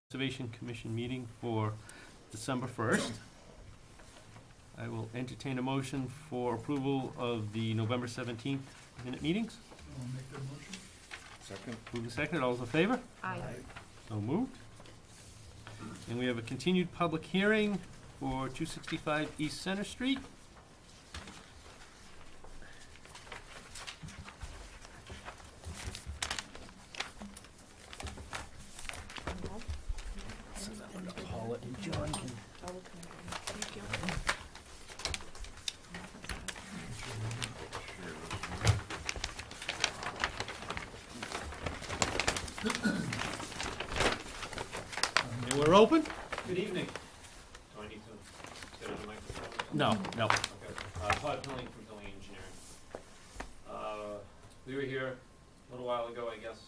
Conservation Commission meeting for December 1st. I will entertain a motion for approval of the November 17th minute meetings. I'll make that motion. Second. Moved and seconded. All those in favor? Aye. So moved. And we have a continued public hearing for 265 East Center Street. Paula and John can. Thank you. And we're open? Good evening. Do I need to get on the microphone? No, no. Okay. Todd Pilling from Pilling Engineering. We were here a little while ago, I guess.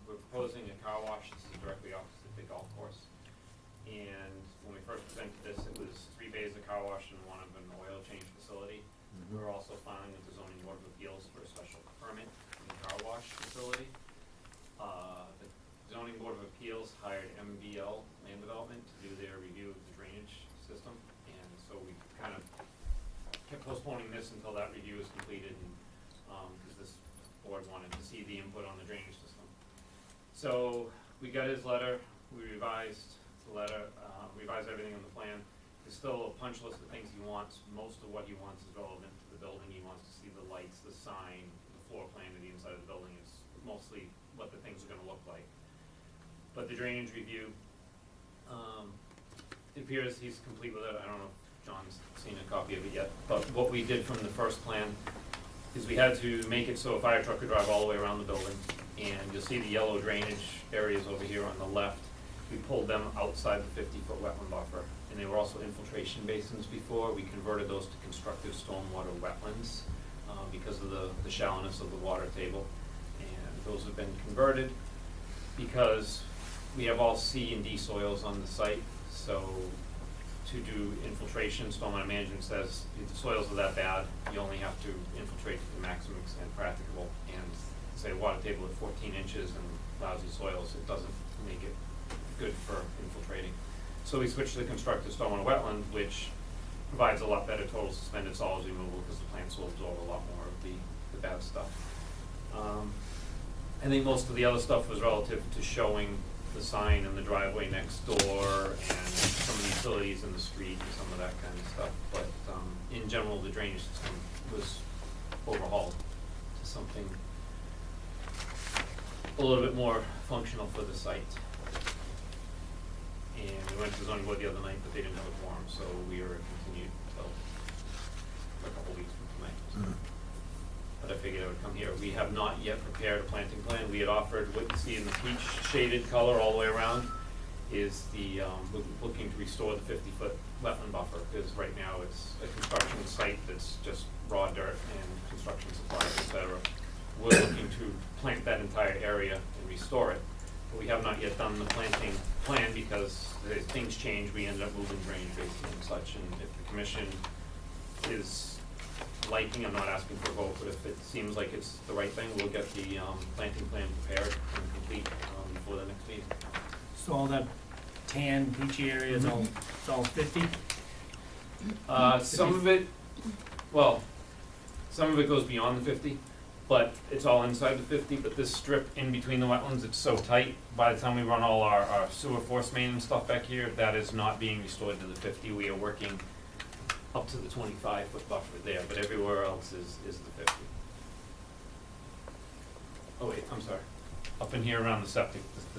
We're proposing a car wash. This is directly opposite the golf course. And when we first presented this, it was 3 bays of car wash and one of an oil change facility. We were also filing with the Zoning Board of Appeals for a special permit for the car wash facility. The Zoning Board of Appeals hired MBL Land Development to do their review of the drainage system, and so we kind of kept postponing this until that review is completed, and because this board wanted to see the input on the drainage system. So we got his letter, we revised the letter, revised everything on the plan. There's still a punch list of things he wants. Most of what he wants is relevant to the building. He wants to see the lights, the sign, the floor plan of the inside of the building. Is mostly what the things are going to look like. But the drainage review, it appears he's complete with it. I don't know if John's seen a copy of it yet, but what we did from the first plan is we had to make it so a fire truck could drive all the way around the building. And you'll see the yellow drainage areas over here on the left. We pulled them outside the 50-foot wetland buffer, and they were also infiltration basins before. We converted those to constructive stormwater wetlands because of the shallowness of the water table. And those have been converted because we have all C and D soils on the site. So to do infiltration, stormwater management says if the soils are that bad, you only have to infiltrate to the maximum extent practicable. And say water table at 14 inches and lousy soils, it doesn't make it good for infiltrating. So we switched to the constructive stormwater wetland, which provides a lot better total suspended solids removal because the plants will absorb a lot more of the bad stuff. I think most of the other stuff was relative to showing the sign and the driveway next door and some of the utilities in the street and some of that kind of stuff. But in general, the drainage system was overhauled to something a little bit more functional for the site. And we went to the zoning board the other night, but they didn't have a quorum, so we were continued until a couple weeks from tonight. But I figured I would come here. We have not yet prepared a planting plan. We had offered what you see in the peach shaded color all the way around is the looking to restore the 50-foot wetland buffer, because right now it's a construction site that's just raw dirt and construction supplies, etc. We're looking to plant that entire area and restore it. But we have not yet done the planting plan because as things change, we ended up moving drainage basins and such. And if the commission is liking, I'm not asking for a vote, but if it seems like it's the right thing, we'll get the planting plan prepared and complete before the next meeting. So all that tan, peachy area is all, it's all 50? Some of it, well, some of it goes beyond the 50. But it's all inside the 50, but this strip in between the wetlands, it's so tight. By the time we run all our sewer force main and stuff back here, that is not being restored to the 50. We are working up to the 25-foot buffer there, but everywhere else is the 50. Oh wait, I'm sorry. Up in here around the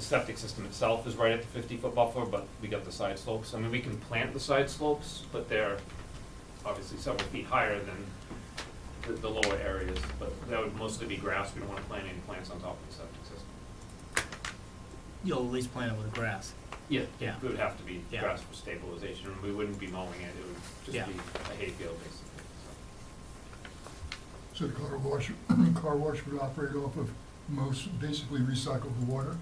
septic system itself is right at the 50-foot buffer, but we got the side slopes. I mean, we can plant the side slopes, but they're obviously several feet higher than the lower areas, but that would mostly be grass. We don't want to plant any plants on top of the septic system. You'll at least plant it with grass. Yeah, Yeah. it would have to be Yeah. grass for stabilization, and we wouldn't be mowing it. It would just Yeah. be a hayfield, basically. So the car wash would operate off of basically recycled water?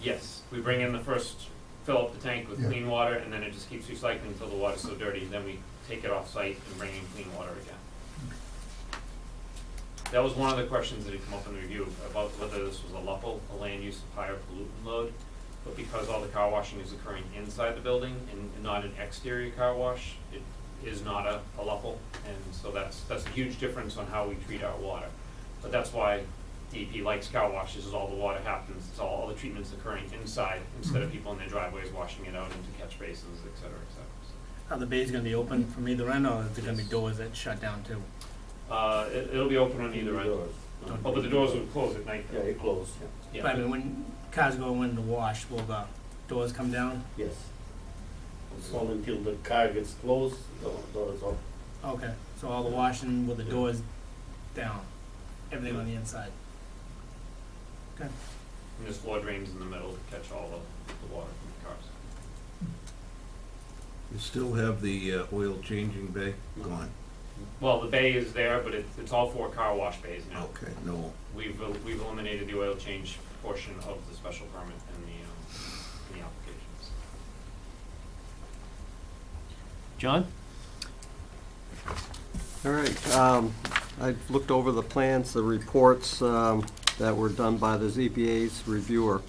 Yes, we bring in the first, fill up the tank with clean water, and then it just keeps recycling until the water's so dirty, then we take it off site and bring in clean water again. That was one of the questions that had come up in the review about whether this was a LUPL, a land use of higher pollutant load. But because all the car washing is occurring inside the building and not an exterior car wash, it is not a LUPL, and so that's a huge difference on how we treat our water. But that's why DEP likes car washes, is all the water happens, it's all the treatments occurring inside, instead of people in their driveways washing it out into catch basins, et cetera, et cetera. Are the bays gonna be open from either end, or is there gonna be doors that shut down too? It'll be open on either end. Doors. Oh, but the doors will close at night. Yeah, it closed, Yeah. But I mean, when cars go in to wash, will the doors come down? yes. So until the car gets closed, the door is open. Okay, so all the washing with the doors down, everything on the inside? Okay. And this floor drains in the middle to catch all the water from the cars. You still have the oil changing bay gone? Well, the bay is there, but it's all 4 car wash bays now. Okay, no, We've eliminated the oil change portion of the special permit in the applications. John? All right, I've looked over the plans, the reports that were done by the ZBA's reviewer,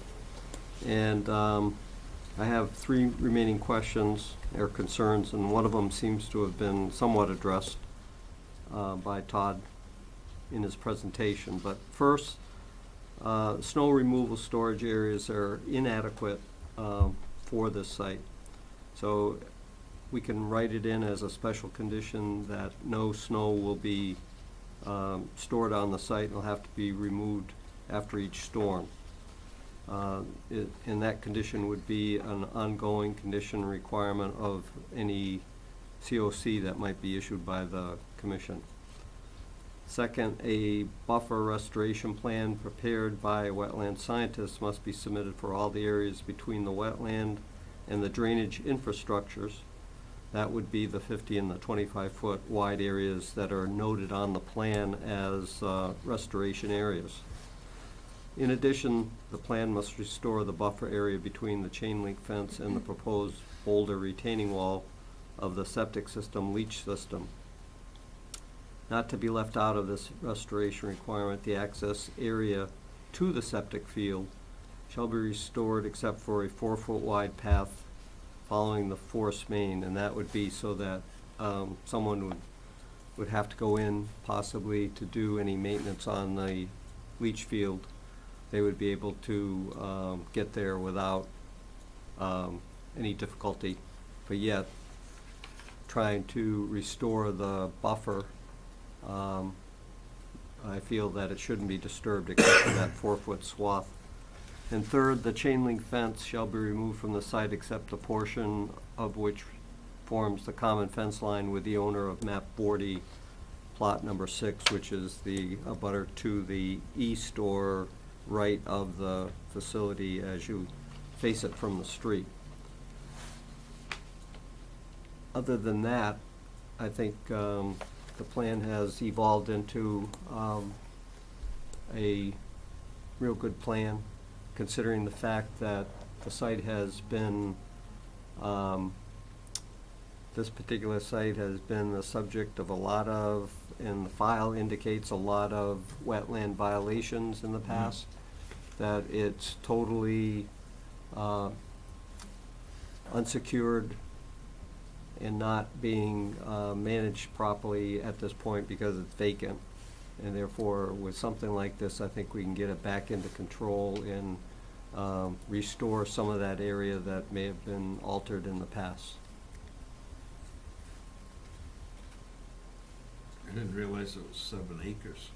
and I have 3 remaining questions or concerns, and one of them seems to have been somewhat addressed by Todd in his presentation. But first, snow removal storage areas are inadequate for this site. So we can write it in as a special condition that no snow will be stored on the site and will have to be removed after each storm. And that condition would be an ongoing condition requirement of any COC that might be issued by the commission. Second, a buffer restoration plan prepared by wetland scientists must be submitted for all the areas between the wetland and the drainage infrastructures. That would be the 50 and the 25-foot wide areas that are noted on the plan as restoration areas. In addition, the plan must restore the buffer area between the chain link fence and the proposed boulder retaining wall of the septic system leach system. Not to be left out of this restoration requirement, the access area to the septic field shall be restored except for a 4-foot wide path following the force main, and that would be so that someone would have to go in possibly to do any maintenance on the leach field. They would be able to get there without any difficulty, but yet trying to restore the buffer, I feel that it shouldn't be disturbed except for that 4-foot swath. And third, the chain link fence shall be removed from the site except the portion of which forms the common fence line with the owner of map 40, plot number 6, which is the abutter to the east or right of the facility as you face it from the street. Other than that, I think the plan has evolved into a real good plan, considering the fact that the site has been, this particular site has been the subject of a lot of, and the file indicates a lot of wetland violations in the past, that it's totally unsecured and not being managed properly at this point because it's vacant. And therefore, with something like this, I think we can get it back into control and restore some of that area that may have been altered in the past. I didn't realize it was 7 acres.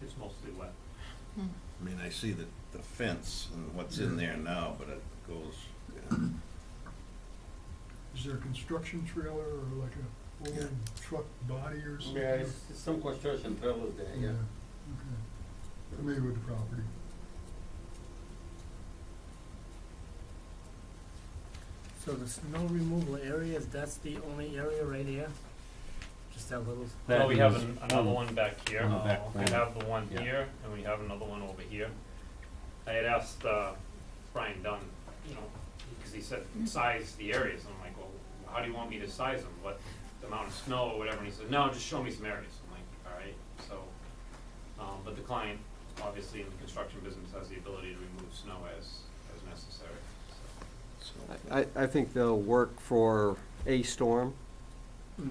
It's mostly wet. I mean, I see the fence and what's in there now, but it goes, yeah. Is there a construction trailer or like a old truck body or something? Yeah, it's some construction trailers there, yeah. Okay. Familiar with the property. So the snow removal areas, that's the only area right here? Just that little? Well, we have another one back here. on the back We plan. have the one Yeah. here, and we have another one over here. I had asked Brian Dunn, you know, because he said size the areas, and I'm like, well, how do you want me to size them? What, the amount of snow or whatever? And he said, no, just show me some areas. I'm like, all right, so, but the client, obviously in the construction business, has the ability to remove snow as as necessary, so. So, I think they'll work for a storm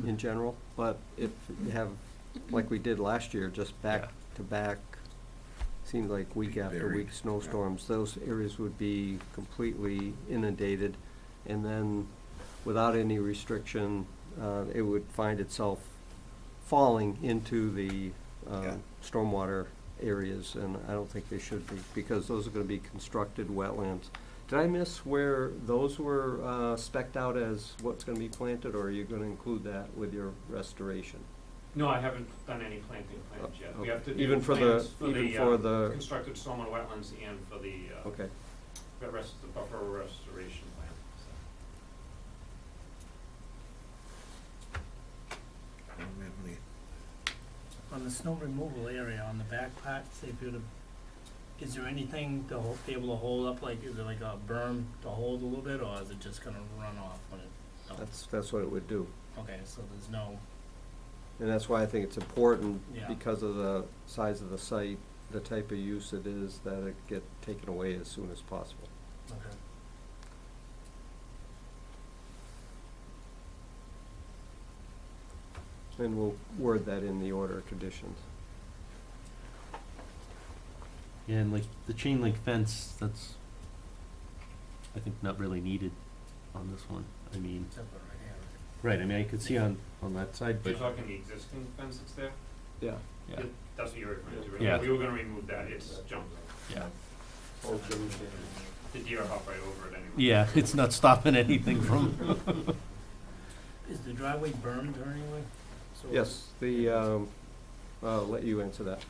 in general, but if you have, like we did last year, just back to back, seemed like week after Very, week snowstorms, those areas would be completely inundated. And then, without any restriction, it would find itself falling into the Yeah. stormwater areas, and I don't think they should be, because those are gonna be constructed wetlands. Did I miss where those were spec'd out as what's gonna be planted, or are you gonna include that with your restoration? No, I haven't done any planting plans yet. We have to do Even for plans for the, constructed stormwater wetlands and for the, okay. the buffer restoration plan, so. I don't have any- On the snow removal area, on the back part, say if you were to, is there anything to be able to hold up, like, is there like a berm to hold a little bit, or is it just gonna run off when it dumps? That's what it would do. Okay, so there's no, And that's why I think it's important, Yeah. because of the size of the site, the type of use it is, that it get taken away as soon as possible. okay. And we'll word that in the order of conditions. Yeah, and like the chain link fence, that's, I think, not really needed on this one. I mean, Except for right here. right, I mean, I could see on that side, You're but, talking the existing fence that's there? Yeah. yeah, That's what you're referring to, Yeah. right? We were gonna remove that, it's junk. yeah. The deer hop right over it anyway. Yeah, it's not stopping anything from, Is the driveway bermed or anyway? So Yes, I'll let you answer that.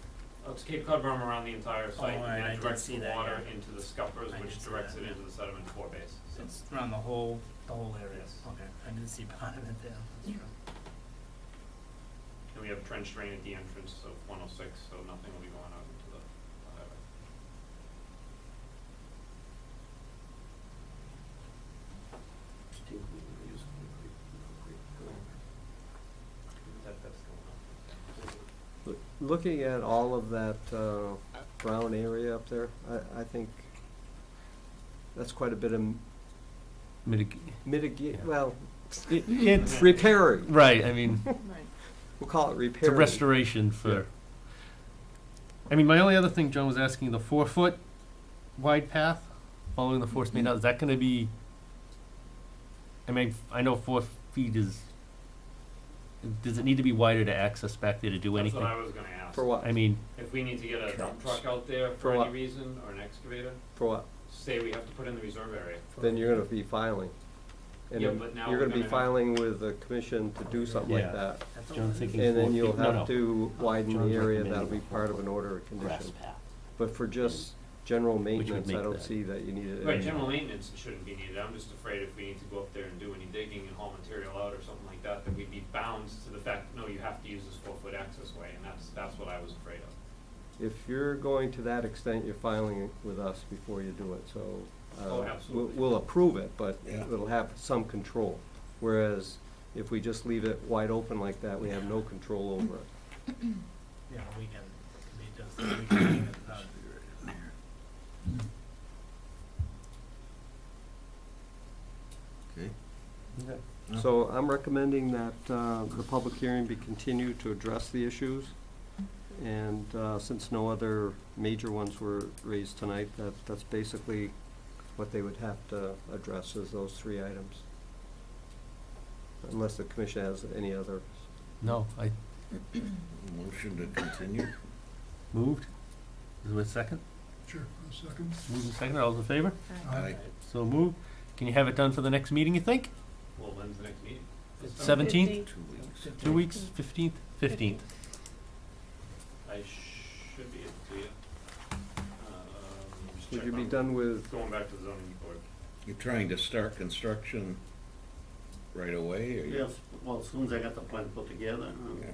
It's Cape Cod berm around the entire site, Oh, all right, and I that did directs see the that, water yeah. into the scuppers, I which did see directs that, it yeah. into the sediment core base, so. It's around the whole area? Yes. Okay, I didn't see part of it there, that's true. And we have trench drain at the entrance of 106, so nothing will be going out into the highway. That's going on. Looking at all of that brown area up there, I think that's quite a bit of mitigate, Yeah. well, it's, repairing. right, I mean, Right. We'll call it it's a repairing. restoration for, Yeah. I mean, my only other thing, John was asking, the 4-foot wide path following the force main out, is that gonna be, I mean, I know 4 feet is, does it need to be wider to access back there to do That's anything? what I was gonna ask. For what? I mean, If we need to get a dump truck out there For for any what? reason, or an excavator, For what? say we have to put in the reserve area. Then you're gonna be filing. And Yeah, then but now you're we're gonna be gonna have- filing with the commission to do something Yeah. like that. That's all John's it is. thinking And 4 then you'll feet. No, have to widen John's the area, recommending that'll be the part of 4-foot an order of grass condition. path. But for just general maintenance, I make don't that. see that you need it. Right, general maintenance shouldn't be needed, I'm just afraid if we need to go up there and do any digging and haul material out or something like that, that we'd be bound to the fact, no, you have to use this 4-foot access way, and that's what I was afraid of. If you're going to that extent, you're filing it with us before you do it, so. Oh, absolutely. We'll approve it, but Yeah. it'll have some control. Whereas if we just leave it wide open like that, we have no control over it. Yeah, we can, be just, we can leave it done. Okay. Okay. So I'm recommending that the public hearing be continued to address the issues. And since no other major ones were raised tonight, that's basically what they would have to address, is those 3 items. Unless the commission has any other. No, I Motion to continue? moved. Is there a second? Sure, a second. Moved and seconded, all those in favor? Aye. So moved. Can you have it done for the next meeting, you think? Well, when's the next meeting? 17th? 15th. 2 weeks. 2 weeks, 15th? 15th. I should be able to, yeah. Just Would check you be on- done with, Going back to the zoning board. You're trying to start construction right away, or you? Yes, well, as soon as I got the plan put together, Yeah.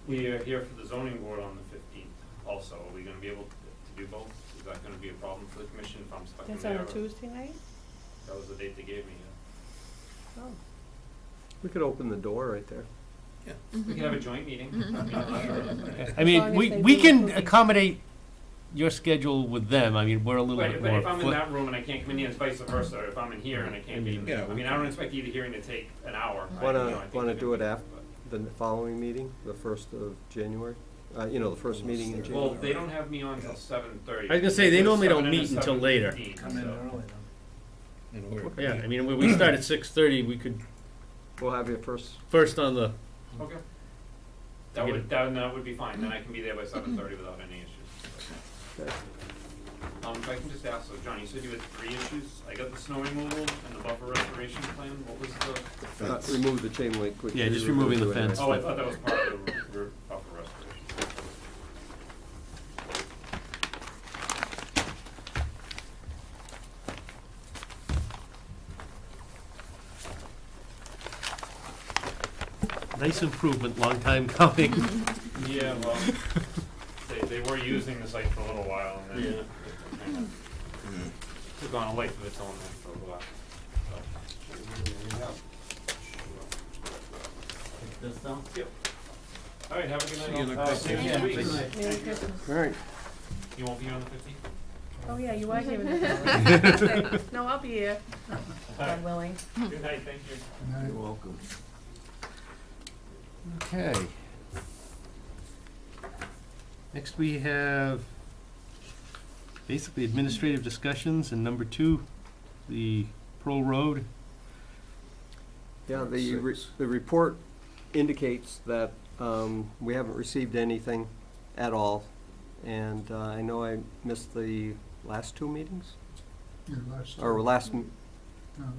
We are here for the zoning board on the 15th also, are we gonna be able to do both? Is that gonna be a problem for the commission if I'm stuck in That's there? on a or- Tuesday night? That was the date they gave me, yeah. Oh. we could open the door right there. We can have a joint meeting. I As mean, long as we they we do can cookies. accommodate your schedule with them, I mean, we're a little But, bit but more. if I'm in that room and I can't come in here, it's vice versa. If I'm in here and I can't be, Yeah, I mean, I don't expect either hearing to take an hour. right? Wanna- You know, I think wanna they're do it gonna- after? The following meeting, the 1st of January? You know, the first meeting in January? Well, they don't have me on till 7:30. I was gonna say, they normally don't meet until later. Come in early then. In order. Yeah, I mean, when we start at 6:30, we could, We'll have you first. first on the, Okay. To get That would be fine, then I can be there by 7:30 without any issues. Okay. If I can just ask, so John, you said you had 3 issues? I got the snow removal and the buffer restoration plan, what was the? Fence. Remove the chain link, which Yeah, we just were removing gonna the do anyway. fence. Oh, I thought that was part of the buffer restoration. nice improvement, long time coming. Yeah, well, they were using the site for a little while and then Yeah. it kind of Mm. took on a life of its own then for a little while. Take this down? Yep. All right, have a good night. See you in a I'll couple see you of next weeks. week. Merry Christmas. All right. You won't be here on the 15th? Oh, yeah, you are giving it. No, I'll be here. God willing. Good night, thank you. And You're welcome. Okay. Next we have basically administrative discussions, and number 2, the Pearl Road. Yeah, the Six. report indicates that we haven't received anything at all. And I know I missed the last 2 meetings? Your last two. Or last, No,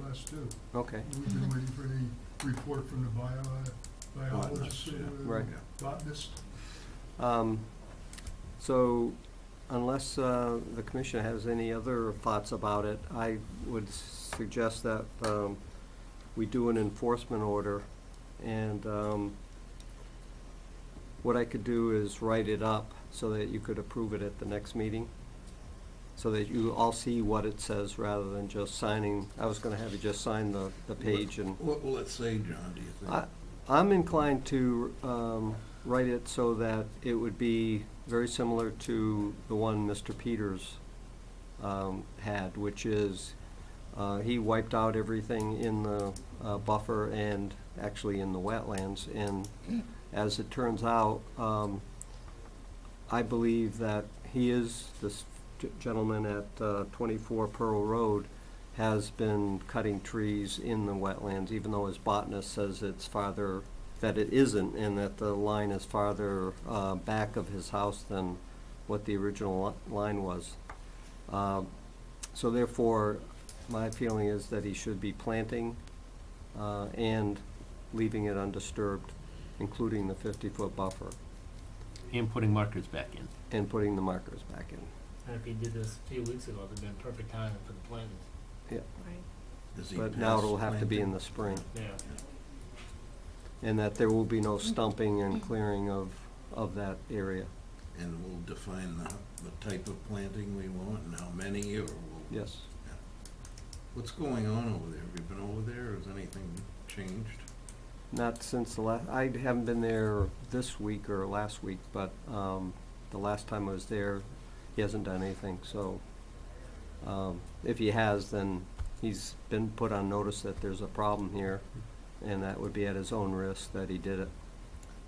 last two. okay. We've been waiting for the report from the biologist, Botanist, yeah. Right. botanist. So unless the commission has any other thoughts about it, I would suggest that we do an enforcement order. And what I could do is write it up so that you could approve it at the next meeting, so that you all see what it says rather than just signing. I was gonna have you just sign the page and. What will it say, John, do you think? I'm inclined to write it so that it would be very similar to the one Mr. Peters had, which is he wiped out everything in the buffer and actually in the wetlands. And as it turns out, I believe that this gentleman at 24 Pearl Road has been cutting trees in the wetlands, even though his botanist says it's farther, that it isn't, and that the line is farther back of his house than what the original line was. So therefore, my feeling is that he should be planting and leaving it undisturbed, including the 50-foot buffer, And putting markers back in. and putting the markers back in. And if he did this a few weeks ago, it'd been perfect timing for the plantings. Right. Does he But now pass it'll have to be in planting? the spring. Yeah. And that there will be no stumping and clearing of that area. And we'll define the type of planting we want and how many, or we'll. Yes. What's going on over there? Have you been over there? Has anything changed? Not since I haven't been there this week or last week, but the last time I was there, he hasn't done anything. So if he has, then he's been put on notice that there's a problem here, and that would be at his own risk that he did it.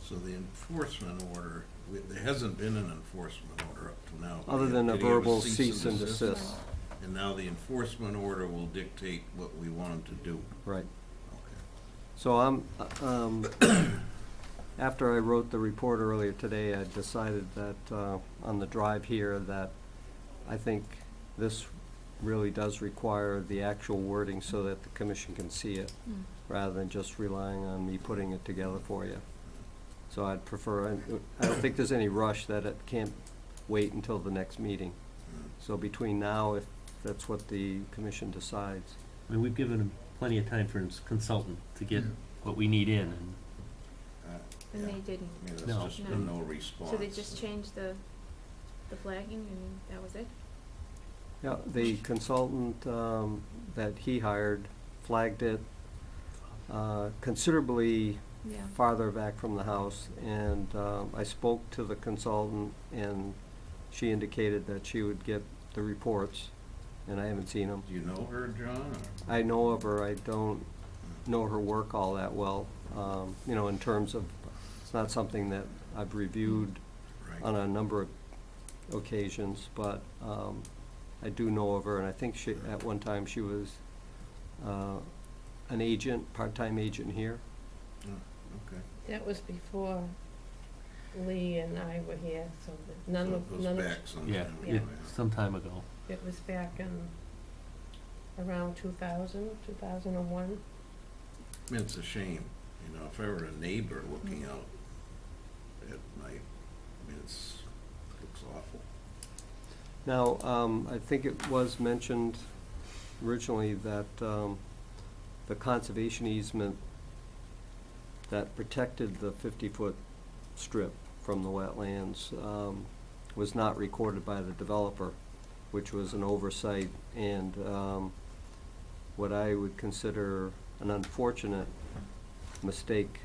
So the enforcement order, there hasn't been an enforcement order up to now. Other than a Did he have verbal cease and desist. And now the enforcement order will dictate what we want him to do. Right. Okay. So after I wrote the report earlier today, I decided that on the drive here that I think this really does require the actual wording so that the commission can see it, rather than just relying on me putting it together for you. So I'd prefer, I don't think there's any rush that it can't wait until the next meeting. So between now, if that's what the commission decides. I mean, we've given him plenty of time for his consultant to get Yeah. what we need in, and And Yeah. they didn't. Yeah, there's No. just been no response. So they just changed the flagging and that was it? Yeah, the consultant that he hired flagged it considerably Yeah. farther back from the house, and I spoke to the consultant, and she indicated that she would get the reports, and I haven't seen them. Do you know her, John, or? I know of her, I don't know her work all that well, you know, in terms of, it's not something that I've reviewed Right. on a number of occasions, but I do know of her, and I think she, at one time, she was an agent, part-time agent here. Oh, okay. That was before Lee and I were here, so that none So of, it none goes of, back some Yeah, time. Yeah. some time ago. it was back in around 2000, 2001. I mean, it's a shame, you know, if I were a neighbor looking out at night, I mean, it looks awful. Now, I think it was mentioned originally that the conservation easement that protected the 50-foot strip from the wetlands was not recorded by the developer, which was an oversight and what I would consider an unfortunate mistake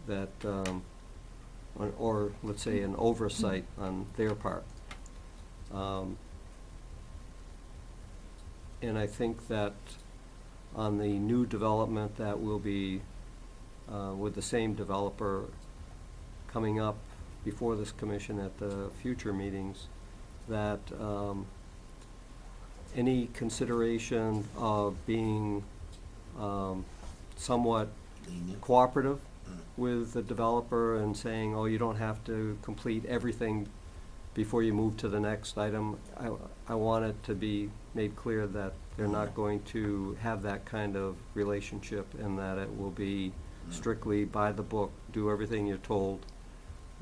that, or let's say an oversight on their part. And I think that on the new development that will be with the same developer coming up before this commission at the future meetings, that any consideration of being somewhat Lenient. cooperative with the developer and saying, oh, you don't have to complete everything before you move to the next item. I want it to be made clear that they're not going to have that kind of relationship and that it will be strictly by the book, do everything you're told,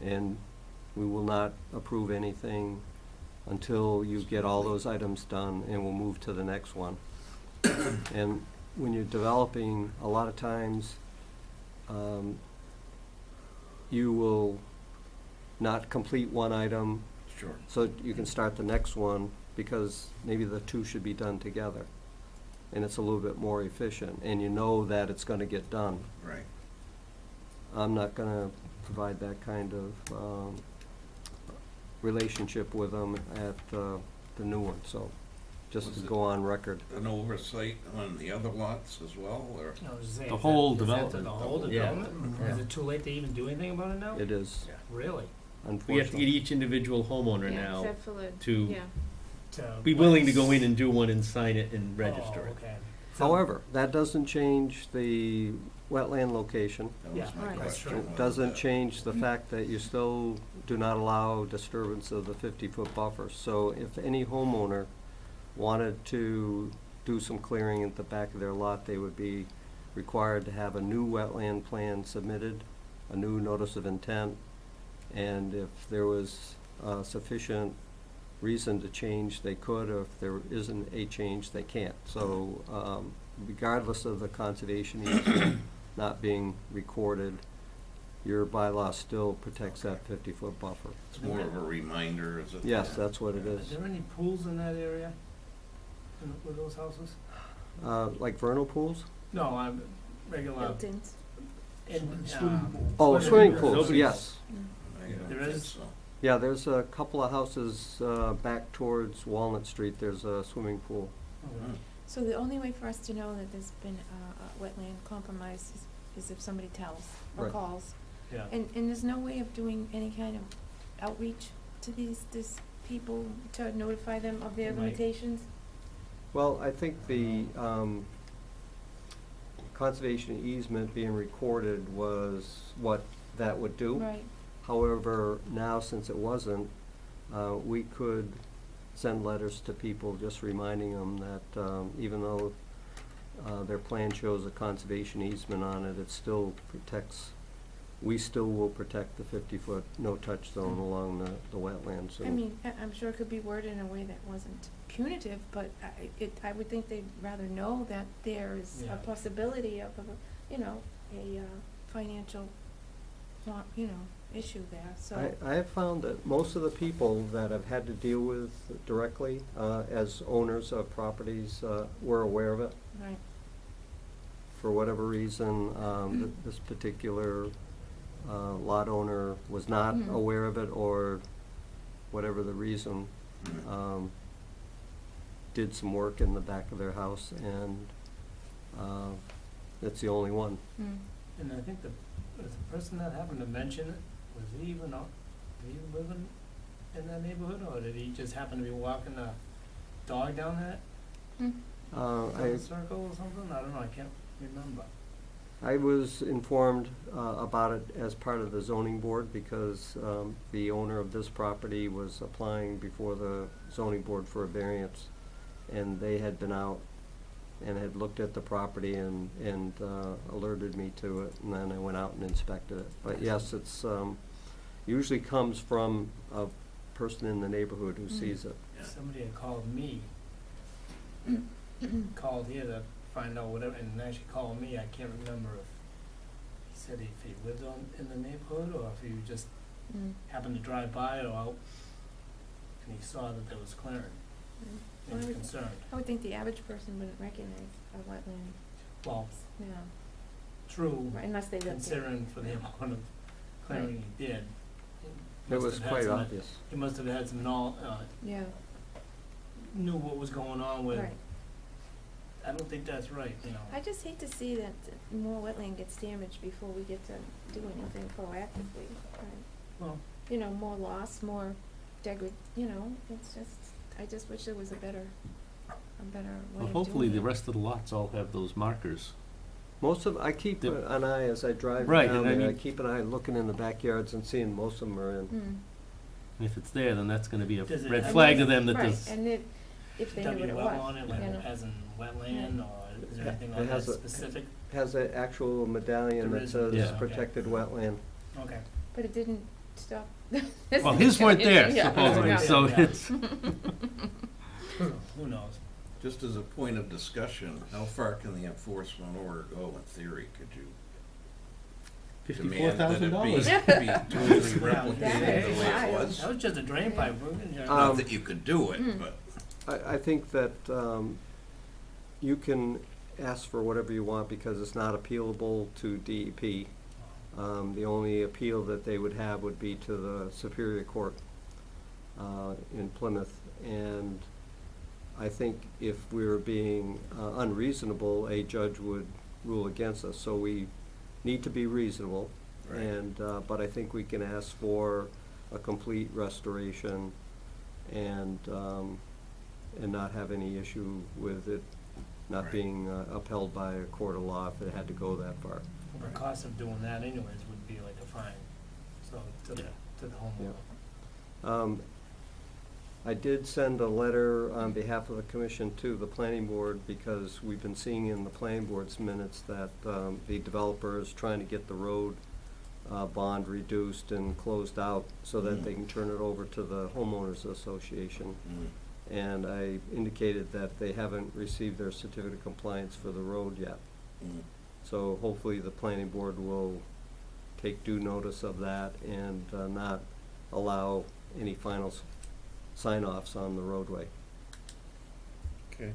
and we will not approve anything until you get all those items done, and we'll move to the next one. And when you're developing, a lot of times, you will not complete one item, Sure. so you can start the next one, because maybe the two should be done together. And it's a little bit more efficient, and you know that it's gonna get done. Right. I'm not gonna provide that kind of relationship with them at the new one, so just Was to it- go on record. An oversight on the other lots as well, or? I was saying, The is whole that- is that development. The whole Yeah. development? Yeah. Is it too late to even do anything about it now? It is, Really? We have to get unfortunately. each individual homeowner Yeah, now except for the, to yeah. be willing to go in and do one and sign it and register Oh, it. okay. So- However, that doesn't change the wetland location. That was Yeah, my right. That's question. true. It doesn't change the fact that you still do not allow disturbance of the 50-foot buffer. So if any homeowner wanted to do some clearing at the back of their lot, they would be required to have a new wetland plan submitted, a new notice of intent, and if there was sufficient reason to change, they could, or if there isn't a change, they can't. So regardless of the conservation easement not being recorded, your bylaw still protects that 50-foot buffer. It's more of a reminder, is it? Yes, that's what it Are is. there any pools in that area? With those houses? Like vernal pools? No, I'm regular. Built-ins. In, Swimming pool. Oh, swimming pools, Nobody's- yes. I don't There think is? so. Yeah, there's a couple of houses back towards Walnut Street, there's a swimming pool. Hmm. So the only way for us to know that there's been a wetland compromise is if somebody tells or Right. calls. Yeah. And there's no way of doing any kind of outreach to these people to notify them of their Right. limitations? Well, I think the conservation easement being recorded was what that would do. Right. However, now since it wasn't, we could send letters to people just reminding them that even though their plan shows a conservation easement on it, it still protects, we still will protect the 50-foot no-touch zone along the wetland, so. I mean, I'm sure it could be worded in a way that wasn't punitive, but I would think they'd rather know that there is Yeah. a possibility of, a financial, issue there, so. I have found that most of the people that I've had to deal with directly, as owners of properties, were aware of it. Right. For whatever reason, this particular lot owner was not Mhm. aware of it, or whatever the reason, Mm. did some work in the back of their house, and that's the only one. Mm. And I think the person that happened to mention it, was he even living in that neighborhood, or did he just happen to be walking a dog down that circle or something? I don't know, I can't remember. I was informed about it as part of the zoning board because the owner of this property was applying before the zoning board for a variance, and they had been out and had looked at the property and alerted me to it, and then I went out and inspected it. But yes, it's usually comes from a person in the neighborhood who sees it. Yeah. Somebody had called me, called here to find out whatever, and actually called me. I can't remember if he said if he lived in the neighborhood or if he just happened to drive by or out and he saw that there was clearing. And he was concerned. I would think the average person wouldn't recognize a wetland, Well, yeah, true, right, unless they lived there. considering for the amount of clearing he did. It was quite obvious. He must have had some Yeah, knew what was going on with. right. I don't think that's right, you know. I just hate to see that more wetland gets damaged before we get to do anything proactively, right? Well, You know, more loss, more you know, it's just, I just wish there was a better way of doing it. Well, hopefully the rest of the lots all have those markers. I keep The- an eye as I drive Right, down and I there. I mean- keep an eye looking in the backyards and seeing most of them are in. Mm. And if it's there, then that's gonna be a Does it red have flag any- to them that Right, there's, and if they knew what it well on was, it, you like know. as in wetland, or is there anything It on that has a- specific? Has an actual medallion There that is, says yeah. protected wetland. Okay. But it didn't stop. well, his weren't there Yeah. supposedly, Yeah. so Yeah. it's, Who knows? Just as a point of discussion, how far can the enforcement order go in theory? Could you demand that it $54,000. be totally replicated That the is way it wild. was? That was just a drain pipe, Not that you could do it, Mm. but I think that you can ask for whatever you want because it's not appealable to DEP. The only appeal that they would have would be to the Superior Court in Plymouth. And I think if we were being unreasonable, a judge would rule against us. So we need to be reasonable. Right. And but I think we can ask for a complete restoration and not have any issue with it not Right. being upheld by a court of law if it had to go that far. The cost of doing that anyways would be like a fine, so to Yeah. the homeowner. I did send a letter on behalf of the commission to the planning board because we've been seeing in the planning board's minutes that the developer is trying to get the road bond reduced and closed out so that they can turn it over to the homeowners association. And I indicated that they haven't received their certificate of compliance for the road yet. So hopefully the planning board will take due notice of that and not allow any final sign-offs on the roadway. okay.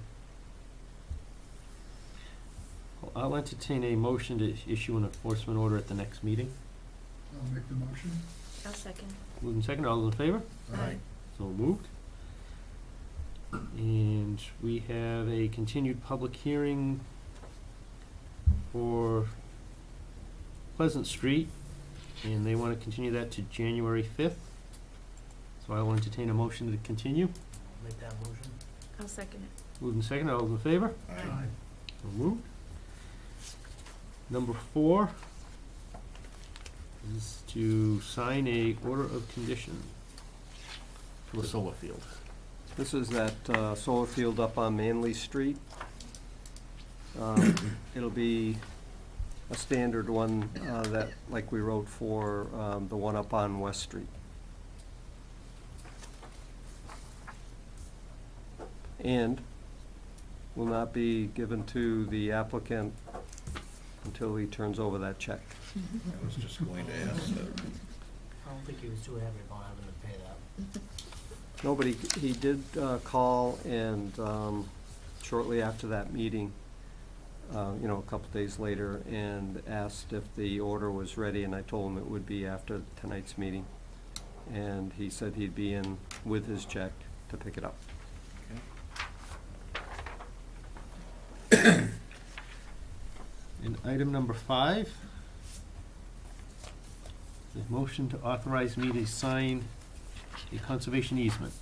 Well, I'll entertain a motion to issue an enforcement order at the next meeting. I'll make the motion. I'll second. Moved and second, all those in favor? Aye. So moved. And we have a continued public hearing for Pleasant Street, and they want to continue that to January 5th. So I will entertain a motion to continue. Make that motion. I'll second it. Moved and second, all those in favor? Aye. So moved. Number 4 is to sign a order of condition to a solar field. This is that solar field up on Manley Street. It'll be a standard one that, like we wrote for the one up on West Street. And will not be given to the applicant until he turns over that check. I was just going to ask that. I don't think he was too happy about having to pay that. Nobody, he did call and shortly after that meeting, you know, a couple days later, and asked if the order was ready, and I told him it would be after tonight's meeting. and he said he'd be in with his check to pick it up. And item number 5, the motion to authorize me to sign a conservation easement.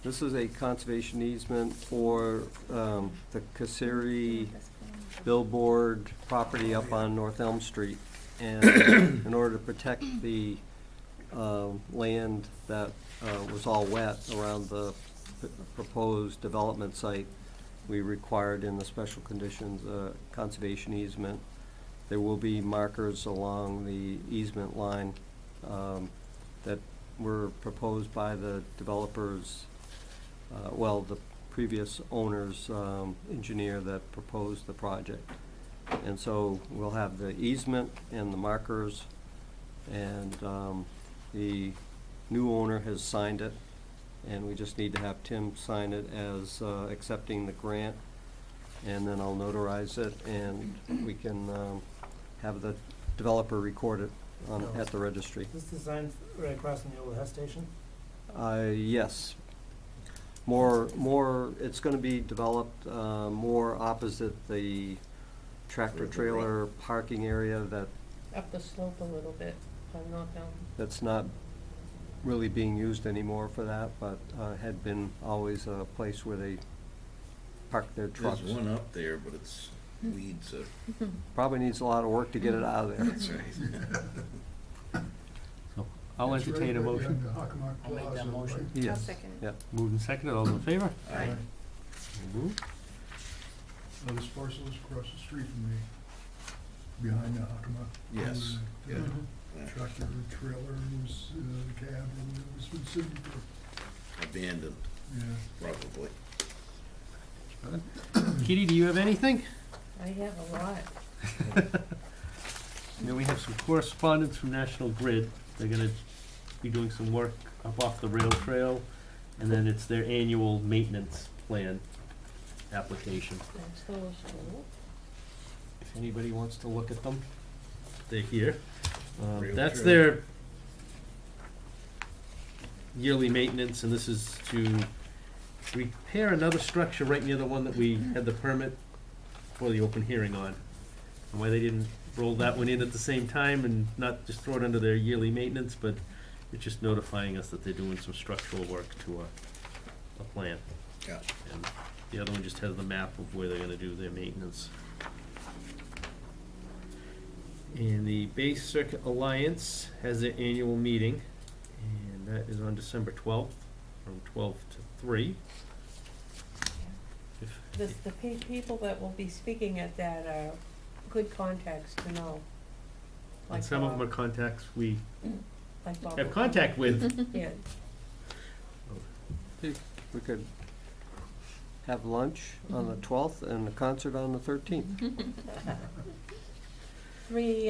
This is a conservation easement for the Caseri billboard property up on North Elm Street. And in order to protect the land that was all wet around the proposed development site, we required in the special conditions a conservation easement. There will be markers along the easement line that were proposed by the developers, well, the previous owner's engineer that proposed the project. And so we'll have the easement and the markers, and the new owner has signed it, and we just need to have Tim sign it as accepting the grant, and then I'll notarize it, and we can have the developer record it at the registry. Is this design right across from the old Hess station? Yes. More, it's gonna be developed more opposite the tractor trailer parking area Up the slope a little bit on North Elm. that's not really being used anymore for that, but had been always a place where they park their trucks. There's one up there, but it's weeds. Probably needs a lot of work to get it out of there. That's right. So I'll That's entertain a right motion. behind the Hockomock I'll make that Plaza, motion. right? I'll Yes. second it. Yep. Moved and seconded, all those in favor? Aye. Moved. Oh, this parcel is across the street from me, behind the Hockomock. Yes, yeah. The tractor, trailer, it was, cab, and it was been sitting for, Abandoned, yeah. probably. Kitty, do you have anything? I have a lot. We have some correspondence from National Grid. They're gonna be doing some work up off the rail trail, and then it's their annual maintenance plan application. That's those two. If anybody wants to look at them, they're here. Rail That's trail. their yearly maintenance, and this is to repair another structure right near the one that we had the permit for the open hearing on. And why they didn't roll that one in at the same time and not just throw it under their yearly maintenance, but it's just notifying us that they're doing some structural work to a plan. Yeah. And the other one just has the map of where they're gonna do their maintenance. And the Base Circuit Alliance has their annual meeting, and that is on December 12th, from 12 to 3. If- The people that will be speaking at that are good contacts to know. And Like some of them are Bob- contacts we like Bob have will- contact with. Yeah. We could have lunch on the 12th and a concert on the 13th. 3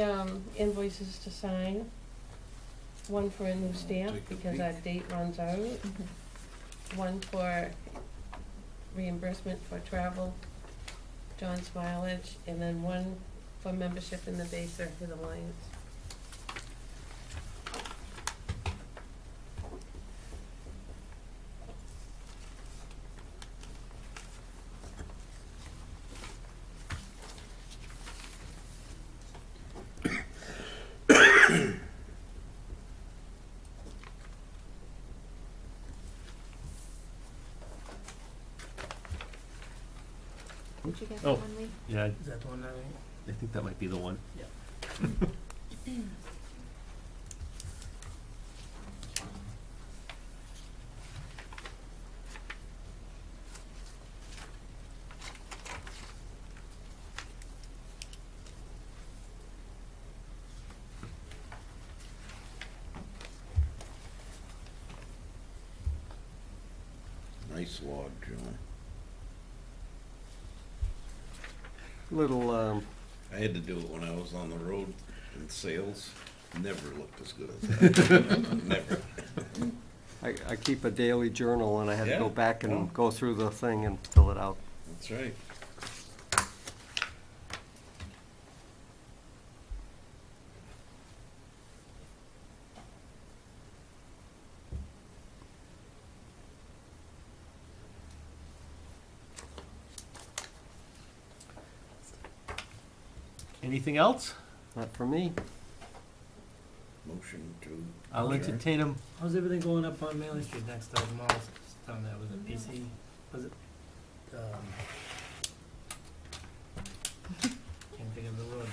invoices to sign. One for a new stamp Take a because our peek. date runs out. One for reimbursement for travel, John's mileage, and then one for membership in the Bay Circuit Alliance. Did you get Oh. that one, Lee? Yeah, Is that the one that I think that might be the one. Nice log, John. Little, I had to do it when I was on the road in sales. Never looked as good as that. Never. I keep a daily journal, and I had to go Yeah. back Well. and go through the thing and fill it out. That's right. Anything else? Not for me. Motion to. I'll adjourn. entertain them. How's everything going up on Main Street next to the mall's down there? Was it BC? Was it, can't think of the road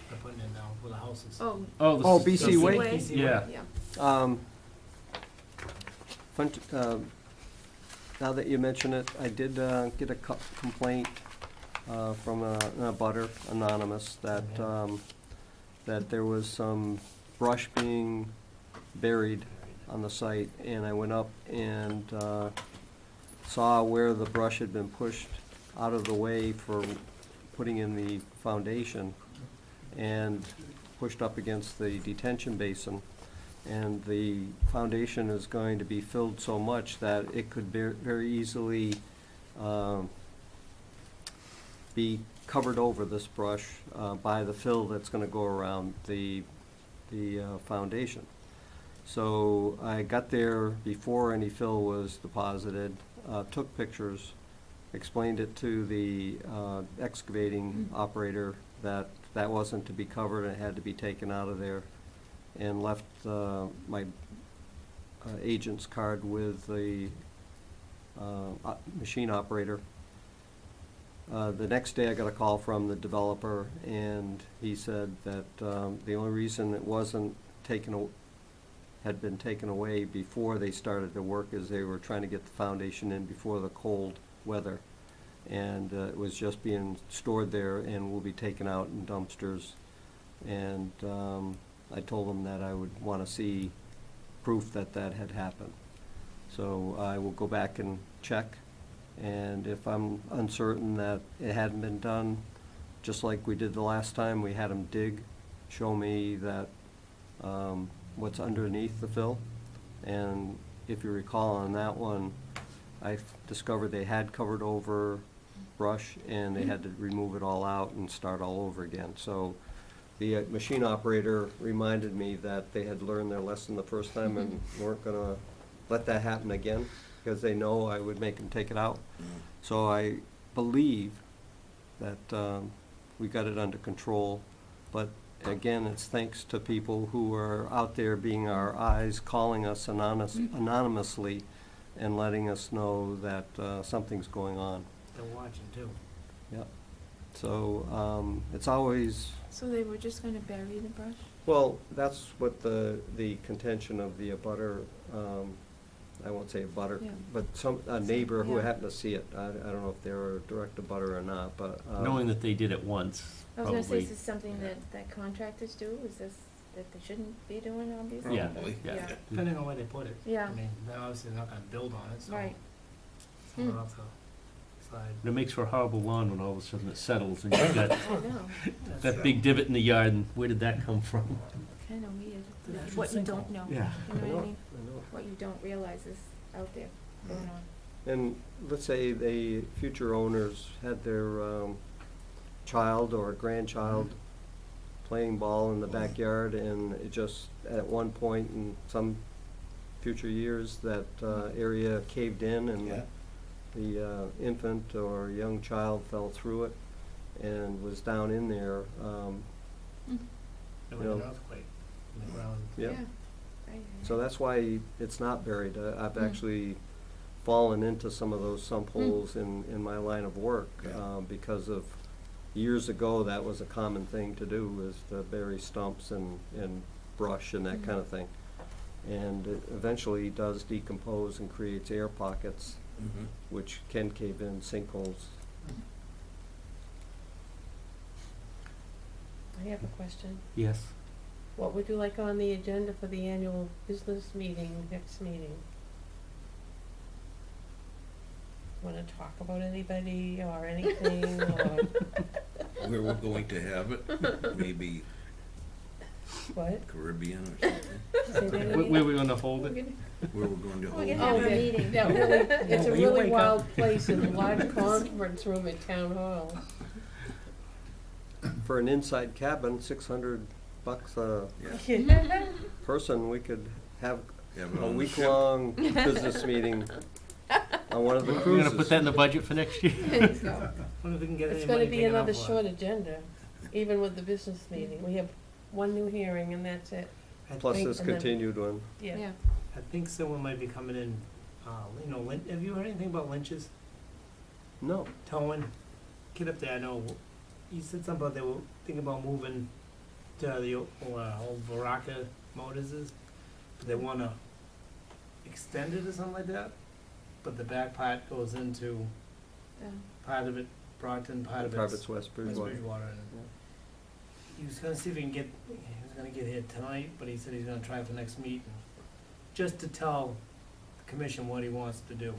they're putting in now where the houses. Oh, Oh, the BC the- Way? BC Way. Yeah. yeah. Now that you mention it, I did get a complaint from a abutter, anonymous, that that there was some brush being buried on the site, and I went up and saw where the brush had been pushed out of the way for putting in the foundation and pushed up against the detention basin. And the foundation is going to be filled so much that it could very easily be covered over, this brush, by the fill that's gonna go around the foundation. So I got there before any fill was deposited, took pictures, explained it to the excavating operator that that wasn't to be covered and it had to be taken out of there, and left my agent's card with the machine operator. The next day I got a call from the developer, and he said that the only reason it wasn't had been taken away before they started the work is they were trying to get the foundation in before the cold weather. And it was just being stored there and will be taken out in dumpsters. And I told them that I would want to see proof that that had happened. So I will go back and check, and if I'm uncertain that it hadn't been done, just like we did the last time, we had them dig, show me that what's underneath the fill. And if you recall on that one, I discovered they had covered over brush and they had to remove it all out and start all over again. So the machine operator reminded me that they had learned their lesson the first time and weren't gonna let that happen again, because they know I would make them take it out. So I believe that we got it under control, but again, it's thanks to people who are out there being our eyes, calling us anonymously and letting us know that something's going on. They're watching too. Yep. So it's always, So they were just gonna bury the brush? well, that's what the contention of the abutter, I won't say abutter, Yeah. but a neighbor who Yeah. happened to see it. I don't know if they were a direct abutter or not, but. Knowing that they did it once, I was gonna say, probably. is this something that contractors do? Is this, that they shouldn't be doing, obviously? Yeah, Probably. yeah. Depending on where they put it. Yeah. I mean, they're obviously not gonna build on it, so. Right. Someone Hmm. else will slide. It makes for a horrible lawn when all of a sudden it settles and you've got I know, that big divot in the yard, and where did that come from? kinda weird, Natural what you sinkhole. don't know. Yeah. You know what I mean? I know. What you don't realize is out there going on. And let's say the future owners had their child or grandchild playing ball in the backyard, and it just, at one point in some future years, that area caved in and Yeah. the infant or young child fell through it and was down in there. There was You an know. earthquake in the ground. Yep. Yeah. So that's why it's not buried. I've Mm. actually fallen into some of those sump holes in my line of work, Yeah. because of years ago, that was a common thing to do, is to bury stumps and brush and that Mm. kind of thing. And it eventually does decompose and creates air pockets, Mhm. which can cave in sinkholes. I have a question. Yes. What would you like on the agenda for the annual business meeting, next meeting? Wanna talk about anybody or anything, or Where we're going to have it, maybe what? Caribbean or something, Say that Where again? we gonna hold it? where we're going to hold We're it. gonna have Oh, a yeah. meeting. Yeah, really, it's a Well, you really wake up. wild place in a large conference room at Town Hall. For an inside cabin, $600 a Yeah. person, we could have Have it a on the ship. week-long business meeting on one of the We're cruises. gonna put that in the budget for next year? There you go. Wonder if we can get It's any gonna money be big another enough for short it. agenda. even with the business meeting, we have one new hearing and that's it, I Plus think, this and then- continued one. yeah. I think someone might be coming in, have you heard anything about lynches? No. Towing, kid up there, I know, he said something about they were thinking about moving to the old Baraka Motors is, but they wanna extend it or something like that. But the back part goes into, part of it Brockton, part of it's Private's West West Bridgewater. Bridgewater. And he was gonna see if he can he was gonna get here tonight, but he said he's gonna try for next meeting, just to tell the commission what he wants to do,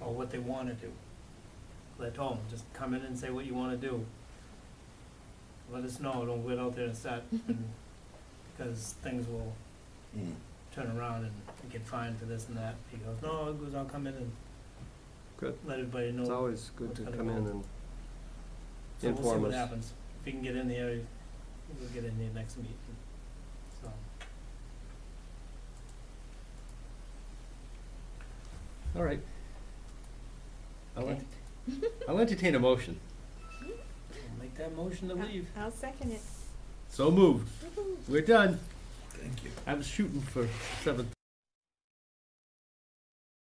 or what they wanna do. I told him, just come in and say what you wanna do. Let us know, don't wait out there and start, because things will Mm. turn around and get fined for this and that. He goes, no, it goes, I'll come in and Good. let everybody know. It's always good what's to gonna come go. in and So we'll see inform what us. happens. If he can get in here, we'll get in here next meeting, so. All right. Okay. I'll entertain a motion. We'll make that motion to leave. I'll second it. So moved. We're done. Thank you. I was shooting for 7:30.